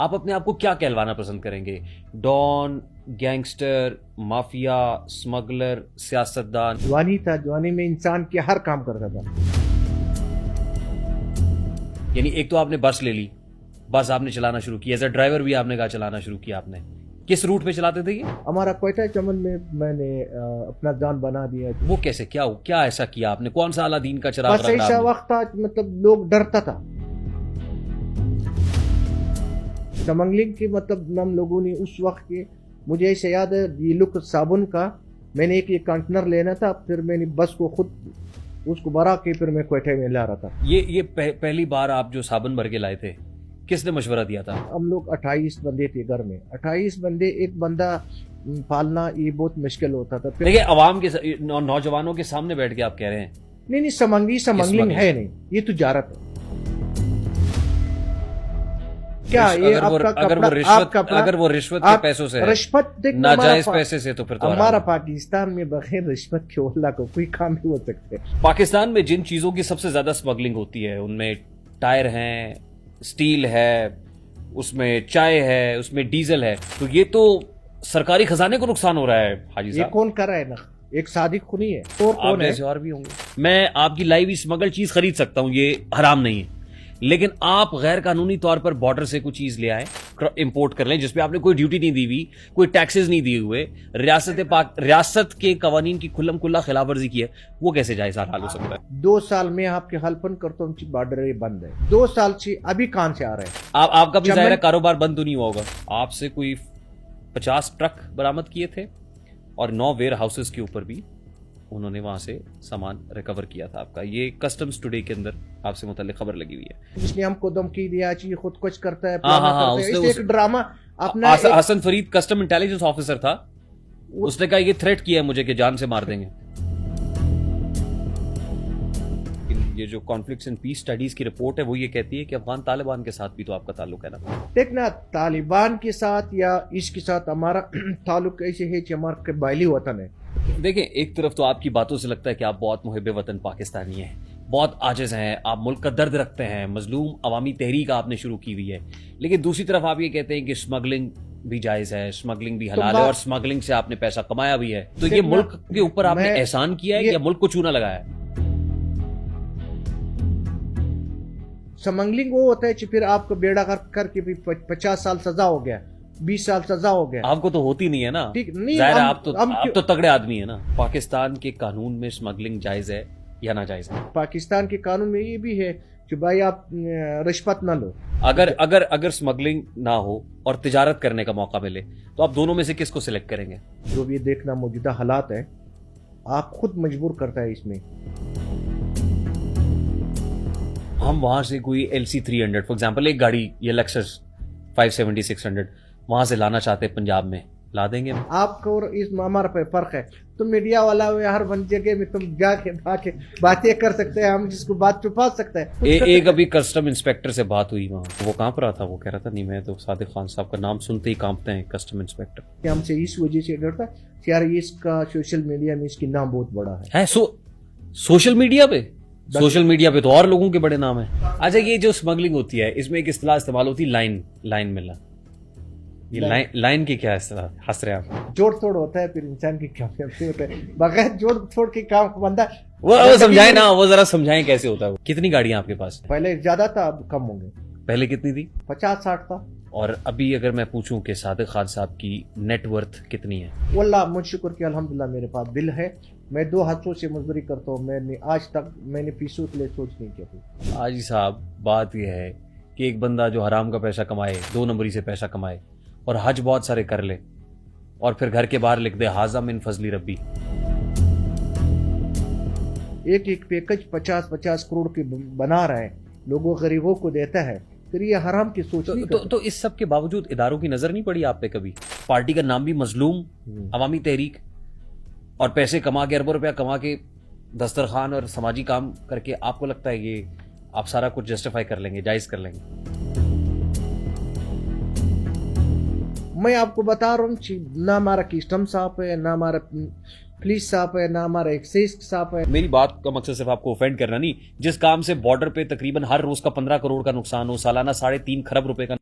आप अपने आप को क्या कहलवाना पसंद करेंगे? डॉन, गैंगस्टर, माफिया, स्मगलर, सियासतदान? जवानी था, जवानी में इंसान के हर काम करता था। यानी एक तो आपने बस ले ली, बस आपने चलाना शुरू किया, एज अ ड्राइवर भी आपने कहा चलाना शुरू किया आपने। किस रूट पे चलाते थे ये? हमारा क्वेटा चमन में मैंने अपना जान बना दिया। वो कैसे, क्या ऐसा किया आपने? कौन सा अलादीन का चिराग बस ऐसा वक्त था, मतलब लोग डरता था। स्मगलिंग की मतलब हम लोगों ने उस वक्त के, मुझे ऐसे याद है, ये लुक साबुन का मैंने एक ये कंटेनर लेना था, फिर मैंने बस को खुद उसको भरा के फिर मैं क्वेटा में ला रहा था। ये पहली बार आप जो साबुन भर के लाए थे, किसने मशवरा दिया था? हम लोग 28 बंदे थे घर में। 28 बंदे, एक बंदा पालना ये बहुत मुश्किल होता था। देखिए, अवाम के नौजवानों के सामने बैठ के आप कह रहे हैं नहीं, स्मगलिंग है नहीं, ये तिजारत है। क्या ये अगर वो रिश्वत के पैसों से, रिश्वत नाजायज पैसे से, तो फिर तो हमारा पाकिस्तान में बगैर रिश्वत के अल्लाह को कोई काम नहीं हो सकते। पाकिस्तान में जिन चीजों की सबसे ज्यादा स्मगलिंग होती है उनमें टायर हैं, स्टील है, उसमें चाय है, उसमें डीजल है, तो ये तो सरकारी खजाने को नुकसान हो रहा है हाजी साहब। ये कौन कर रहा है ना? एक सादिक खुनी है और कौन है? और भी होंगे। मैं आपकी लाइव स्मगल चीज खरीद सकता हूँ, ये हराम नहीं है, लेकिन आप गैर कानूनी तौर पर बॉर्डर से कुछ चीज ले आए, इंपोर्ट कर लें, जिसपे आपने कोई ड्यूटी नहीं दी हुई, कोई टैक्सेस नहीं दिए हुए, रियासत के कवानीन की खुल्लम खुल्ला खिलाफवर्जी की है, वो कैसे जायज हाल हो सकता है? 2 साल में आपके हल्पन करता हूँ, बॉर्डर बंद है 2 साल से। अभी कहां से आ रहे हैं? आपका भी जाहिर है कारोबार बंद तो नहीं हुआ होगा। आपसे कोई 50 ट्रक बरामद किए थे और 9 वेयर हाउसेस के ऊपर भी उन्होंने वहां से सामान रिकवर किया था आपका। ये कस्टम्स टुडे के अंदर आपसे मुताल्लिक खबर लगी हुई है। इसने हमको धमकी दिया कि खुद कुछ करता है, एक ड्रामा अपना। Hasan Farid custom intelligence officer था, उसने कहा ये थ्रेट किया है मुझे कि जान से मार देंगे। ये जो कॉन्फ्लिक्ट्स एंड पीस स्टडीज की रिपोर्ट है वो ये कहती है कि अफगान तालिबान के साथ भी तो आपका ताल्लुक है ना? देखना, तालिबान के साथ या इसके साथ हमारा ताल्लुक ऐसे है कि हमारा कबायली वतन है। देखें, एक तरफ तो आपकी बातों से लगता है कि आप बहुत मुहिब वतन पाकिस्तानी हैं, बहुत आजिज हैं, आप मुल्क का दर्द रखते हैं, मजलूम अवामी तहरीक आपने शुरू की हुई है, लेकिन दूसरी तरफ आप ये कहते हैं कि स्मगलिंग भी जायज है, स्मगलिंग भी हलाल है और स्मगलिंग से आपने पैसा कमाया भी है। तो ये मुल्क के ऊपर आपने एहसान किया है या मुल्क को चूना लगाया है? स्मगलिंग वो होता है कि फिर आपको बेड़ा करके भी 50 साल सजा हो गया, 20 साल सजा हो गया। आपको तो होती नहीं है ना? ठीक नहीं, आप तो तगड़े आदमी है ना। पाकिस्तान के कानून में स्मगलिंग जायज है या नाजायज है? पाकिस्तान के कानून में ये भी है कि भाई आप रिश्वत ना लो। अगर स्मगलिंग ना हो और तिजारत करने का मौका मिले तो आप दोनों में से किसको सिलेक्ट करेंगे? जो भी देखना मौजूदा हालात है, आप खुद मजबूर करता है इसमें। हम वहां से कोई LC 300 फॉर एग्जांपल, एक गाड़ी ये लेक्सस 570 600 वहां से लाना चाहते हैं पंजाब में, ला देंगे? आपको और इस हमारा पे फर्क है। तुम मीडिया वाला हो, हर जगह में तुम जाके बातें कर सकते हैं, हम जिसको बात छुपा सकते हैं। एक अभी कस्टम इंस्पेक्टर से बात हुई वहां, वो कांप रहा था, वो कह रहा था नहीं मैं तो सादिक खान साहब का नाम सुनते ही कांपते हैं कस्टम इंस्पेक्टर। हमसे इस वजह से डरता है यार, इसका सोशल मीडिया में इसकी नाम बहुत बड़ा है। सोशल मीडिया पे तो और लोगों के बड़े नाम है। अच्छा, ये जो स्मगलिंग होती है इसमें एक इस्तेलाह इस्तेमाल होती है लाइन मिलना। ये लाइन की क्या इस्तेलाह हंस रहे आप? जोड़ तोड़ होता है, फिर इंसान की कामयाबी होता है। बगैर जोड़ तोड़ के काम बंदा वो समझाए ना, वो जरा समझाएं कैसे होता है। कितनी गाड़ियां आपके पास? पहले ज्यादा था, अब कम होंगे। पहले कितनी थी? 50-60 था। और अभी अगर मैं पूछूं कि सादिक खान साहब की नेटवर्थ कितनी है? वल्लाह मुझ शुक्र कि अल्हम्दुलिल्लाह मेरे पास दिल है। मैं 2 हाथों से मजदूरी करता हूँ, मैंने आज तक पैसों के लिए सोच नहीं किया। हाजी साहब, बात यह है कि एक बंदा जो हराम का पैसा कमाए, 2 नंबरी से पैसा कमाए और हज बहुत सारे कर ले और फिर घर के बाहर लिख दे हाज़ा मिन फजली रब्बी। एक पैकेज 50-50 करोड़ के बना रहा है, लोगों गरीबों को देता है, फिर ये हराम की सोच नहीं करता। तो इस सब के बावजूद इदारों की नजर नहीं पड़ी आप पे कभी? पार्टी का नाम भी मजलूम अवामी तहरीक, और पैसे कमा के, अरबों रुपया कमा के, दस्तरखान और समाजी काम करके आपको लगता है ये आप सारा कुछ जस्टिफाई कर लेंगे, जायज कर लेंगे? मैं आपको बता रहा हूँ, ना हमारा कस्टम साहब है, ना हमारा पुलिस साहब है, ना हमारा एक्साइज साहब है। मेरी बात का मकसद सिर्फ आपको ऑफेंड करना नहीं। जिस काम से बॉर्डर पे तकरीबन हर रोज का 15 करोड़ का नुकसान हो, सालाना 3.5 खरब रुपए का